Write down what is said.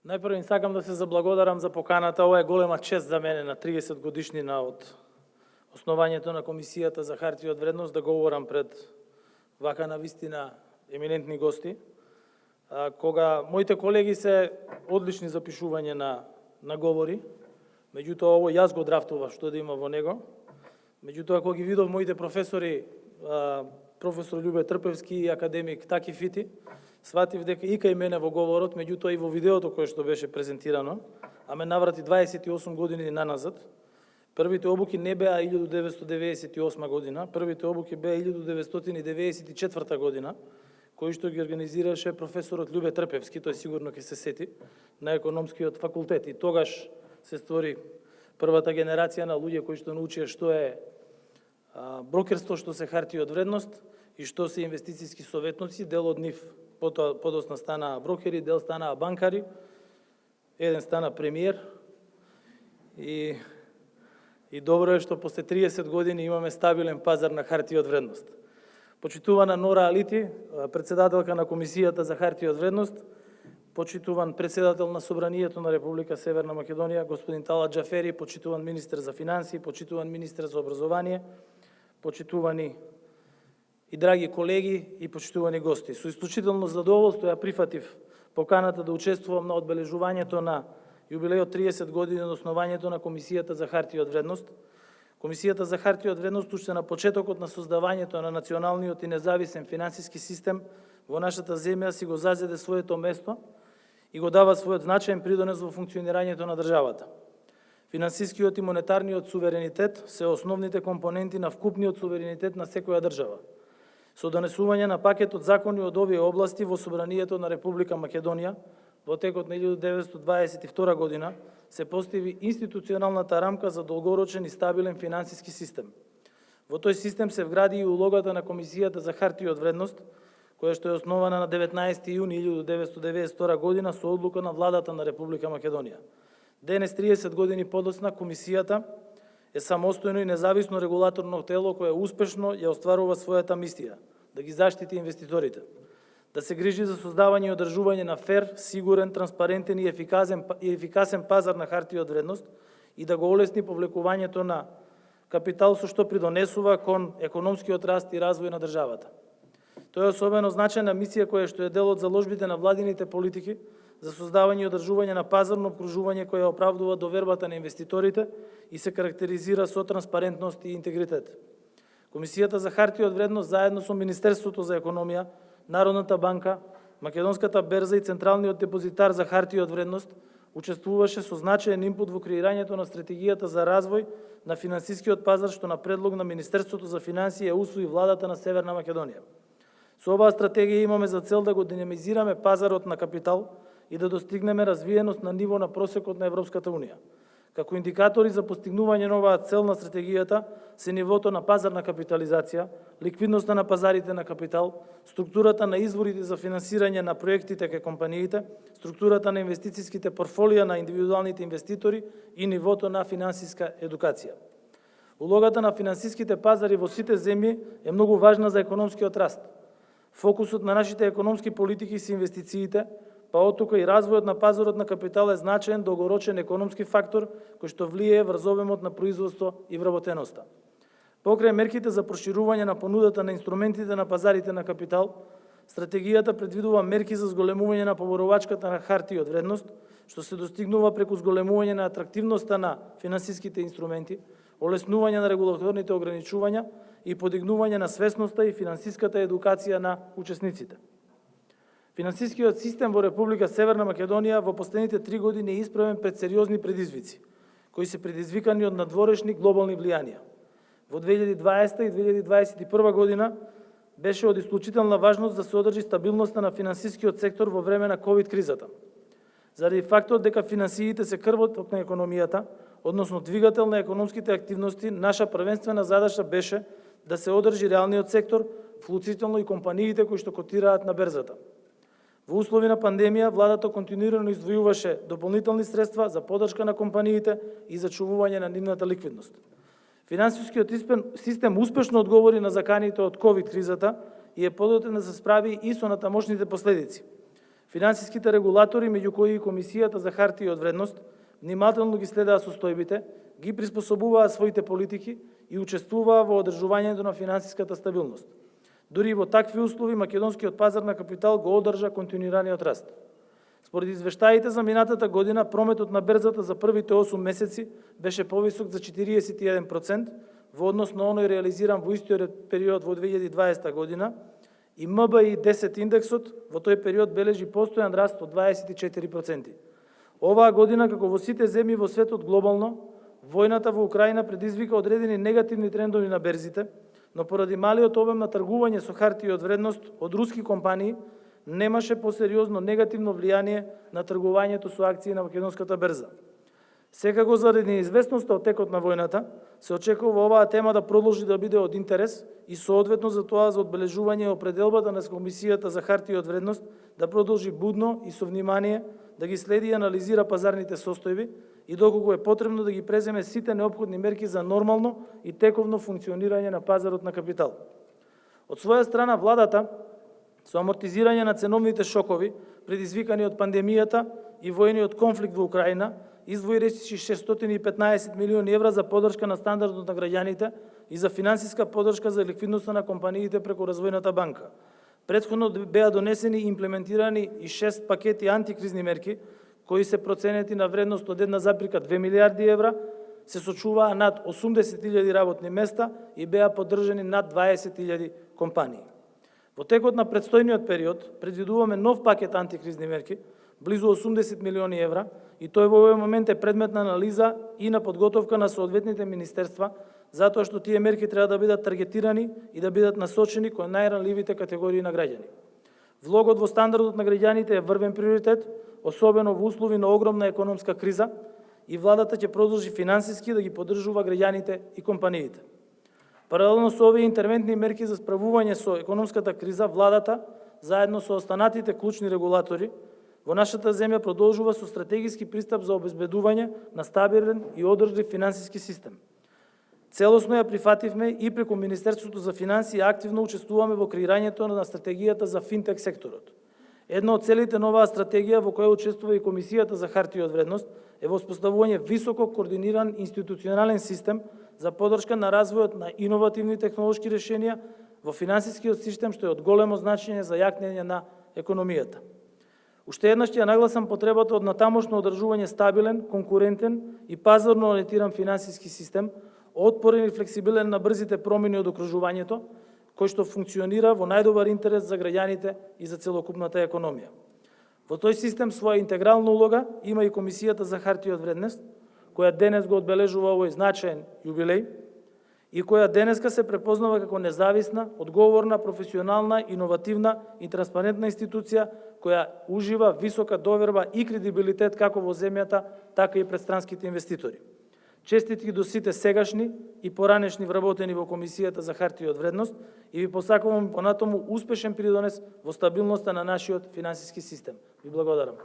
Најпрво им сакам да се заблагодарам за поканата. Ова е голема чест за мене на 30 годишнина од основањето на Комисијата за хартија од вредност да говорам пред вака навистина еминентни гости. Кога моите колеги се одлични за пишување на говори, меѓутоа ово јас го драфтував што да има во него. Меѓутоа кога ги видов моите професори, професор Љубе Трпевски и академик Таки Фити, сватив дека и кај мене во говорот, меѓутоа и во видеото кое што беше презентирано, а ме наврати 28 години наназад. Првите обуки не беа 1998 година, првите обуки беа 1994 година, кои што ги организираше професорот Љубе Трпевски, тој сигурно ќе се сети, на економскиот факултет. И тогаш се створи првата генерација на луѓе кои што научија што е брокерство, што се хартија од вредност и што се инвестицијски советници. Дел од нив подосна станаа брокери, дел станаа банкари, еден стана премиер. И добро е што после 30 години имаме стабилен пазар на хартија од вредност. Почитувана Нора Алити, председателка на Комисијата за хартија од вредност, почитуван председател на Собранието на Република Северна Македонија, господин Талат Џафери, почитуван министер за финансии, почитуван министер за образование, почитувани и драги колеги и почитувани гости. Со исклучително задоволство ја прифатив поканата да учествувам на одбележувањето на јубилејот 30 години од основањето на Комисијата за хартија од вредност. Комисијата за хартија од вредност уште на почетокот на создавањето на националниот и независен финансиски систем во нашата земја си го зазеде своето место и го дава својот значаен придонес во функционирањето на државата. Финансискиот и монетарниот суверенитет се основните компоненти на вкупниот суверенитет на секоја држава. Со донесување на пакетот закони од овие области во Собранието на Република Македонија во текот на 1922 година се постави институционалната рамка за долгорочен и стабилен финансиски систем. Во тој систем се вгради и улогата на Комисијата за хартија од вредност, која што е основана на 19 јуни 1992 година со одлука на владата на Република Македонија. Денес, 30 години подоцна, Комисијата е самостојно и независно регулаторно тело кое успешно ја остварува својата мисија да ги заштити инвеститорите, да се грижи за создавање и одржување на фер, сигурен, транспарентен и ефикасен пазар на хартија од вредност и да го олесни повлекувањето на капитал со што придонесува кон економскиот раст и развој на државата. Тоа е особено значајна мисија која што е дел од заложбите на владините политики за создавање и одржување на пазарно опкружување која оправдува довербата на инвеститорите и се карактеризира со транспарентност и интегритет. Комисијата за хартија од вредност заедно со Министерството за економија, Народната банка, Македонската берза и Централниот депозитар за хартија од вредност учествуваше со значаен инпут во креирањето на стратегијата за развој на финансискиот пазар што на предлог на Министерството за финансии ја усвои владата на Северна Македонија. Со оваа стратегија имаме за цел да го динамизираме пазарот на капитал и да достигнеме развиеност на ниво на просекот на Европската унија. Како индикатори за постигнување на оваа цел на стратегијата се нивото на пазарна капитализација, ликвидноста на пазарите на капитал, структурата на изворите за финансирање на проектите кај компаниите, структурата на инвестицијските портфолија на индивидуалните инвеститори и нивото на финансиска едукација. Улогата на финансиските пазари во сите земји е многу важна за економскиот раст. Фокусот на нашите економски политики се инвестициите, па оттука и развојот на пазарот на капитал е значаен долгорочен економски фактор кој што влијае врз обемот на производство и вработеноста. Покрај мерките за проширување на понудата на инструментите на пазарите на капитал, стратегијата предвидува мерки за зголемување на поборовачката на хартија од вредност, што се достигнува преку зголемување на атрактивноста на финансиските инструменти, олеснување на регулаторните ограничувања и подигнување на свесноста и финансиската едукација на учесниците. Финансискиот систем во Република Северна Македонија во последните 3 години е исправен пред сериозни предизвици, кои се предизвикани од надворешни глобални влијанија. Во 2020 и 2021 година беше од исклучителна важност да се одржи стабилноста на финансискиот сектор во време на ковид кризата. Заради фактот дека финансиите се крвоток на економијата, односно двигател на економските активности, наша првенствена задача беше да се одржи реалниот сектор, вклучително и компаниите кои што котираат на берзата. Во услови на пандемија, владата континуирано издвојуваше дополнителни средства за поддршка на компаниите и зачувување на нивната ликвидност. Финансискиот систем успешно одговори на заканите од ковид кризата и е подготвен да се справи и со натамошните последици. Финансиските регулатори, меѓу кои и Комисијата за хартија од вредност, внимателно ги следаа состојбите, ги приспособуваат своите политики и учествуваа во одржувањето на финансиската стабилност. Дури и во такви услови македонскиот пазар на капитал го одржа континуираниот раст. Според извештаите за минатата година, прометот на берзата за првите 8 месеци беше повисок за 41% во однос на оној реализиран во истиот период во 2020 година и МБИ 10 индексот во тој период бележи постојан раст од 24%. Оваа година, како во сите земји во светот глобално, војната во Украина предизвика одредени негативни трендови на берзите, но поради малиот обем на тргување со хартија од вредност од руски компании, немаше посериозно негативно влијание на тргувањето со акции на македонската берза. Секако заради неизвестноста од текот на војната, се очекува оваа тема да продолжи да биде од интерес и соодветно за тоа за одбележување и определбата на Комисијата за хартија од вредност да продолжи будно и со внимание да ги следи и анализира пазарните состојби и доколку е потребно да ги преземе сите неопходни мерки за нормално и тековно функционирање на пазарот на капитал. Од своја страна, владата, со амортизирање на ценовните шокови, предизвикани од пандемијата и војниот конфликт во Украина, издвои речиси 615 милиони евра за поддршка на стандардот на граѓаните и за финансиска поддршка за ликвидноста на компаниите преку Развојната банка. Претходно беа донесени и имплементирани и 6 пакети антикризни мерки, кои се проценети на вредност од 1,2 милиарди евра, се сочуваа над 80.000 работни места и беа поддржани над 20.000 компании. Во текот на предстојниот период предвидуваме нов пакет антикризни мерки, близу 80 милиони евра, и тој во овој момент е предмет на анализа и на подготовка на соодветните министерства, затоа што тие мерки треба да бидат таргетирани и да бидат насочени кон најранливите категории на граѓани. Влогот во стандардот на граѓаните е врвен приоритет, особено во услови на огромна економска криза, и владата ќе продолжи финансиски да ги поддржува граѓаните и компаниите. Паралелно со овие интервентни мерки за справување со економската криза, владата, заедно со останатите клучни регулатори, во нашата земја продолжува со стратегиски пристап за обезбедување на стабилен и одржлив финансиски систем. Целосно ја прифативме и преку Министерството за финансии активно учествуваме во креирањето на стратегијата за финтек секторот. Една од целите на оваа стратегија, во која учествува и Комисијата за хартија од вредност, е воспоставување високо координиран институционален систем за поддршка на развојот на иновативни технолошки решенија во финансискиот систем, што е од големо значење за јакнење на економијата. Уште еднаш ќе нагласам потребата од натамошно одржување стабилен, конкурентен и пазарно ориентиран финансиски систем, отпорен и флексибилен на брзите промени од окружувањето, кој што функционира во најдобар интерес за граѓаните и за целокупната економија. Во тој систем своја интегрална улога има и Комисијата за хартија од вредност, која денес го одбележува овој значаен јубилеј и која денеска се препознава како независна, одговорна, професионална, иновативна и транспарентна институција која ужива висока доверба и кредибилитет како во земјата, така и пред странските инвеститори. Честитки до сите сегашни и поранешни вработени во Комисијата за хартија од вредност и ви посакувам понатаму успешен придонес во стабилноста на нашиот финансиски систем. Ви благодарам.